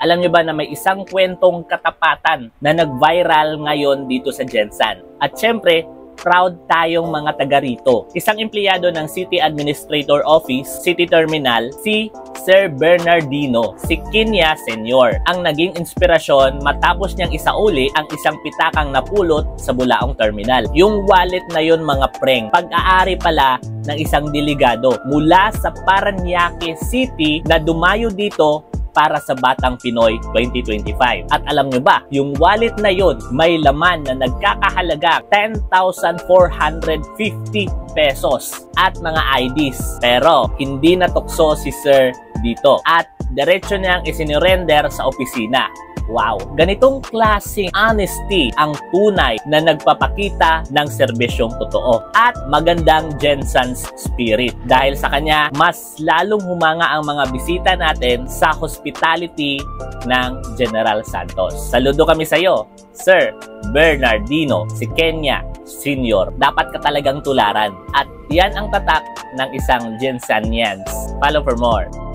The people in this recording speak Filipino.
Alam nyo ba na may isang kwentong katapatan na nag-viral ngayon dito sa Gensan? At syempre, proud tayong mga taga rito. Isang empleyado ng City Administrator Office, City Terminal, si Sir Bernardino, si Kenya Senior, ang naging inspirasyon matapos niyang isauli ang isang pitakang napulot sa Bulaong Terminal. Yung wallet na yun, mga preng, pag-aari pala ng isang delegado mula sa Parañaque City na dumayo dito para sa Batang Pinoy 2025. At alam nyo ba, yung wallet na yun may laman na nagkakahalaga 10,450 pesos at mga IDs. Pero hindi natukso si Sir dito at diretso niyang isinurrender sa opisina. Wow! Ganitong klaseng honesty ang tunay na nagpapakita ng serbisyong totoo at magandang Gensan's spirit. Dahil sa kanya, mas lalong humanga ang mga bisita natin sa hospitality ng General Santos. Saludo kami sa iyo, Sir Bernardino, si Kenya Senior. Dapat ka talagang tularan. At yan ang tatak ng isang Gensanians. Follow for more.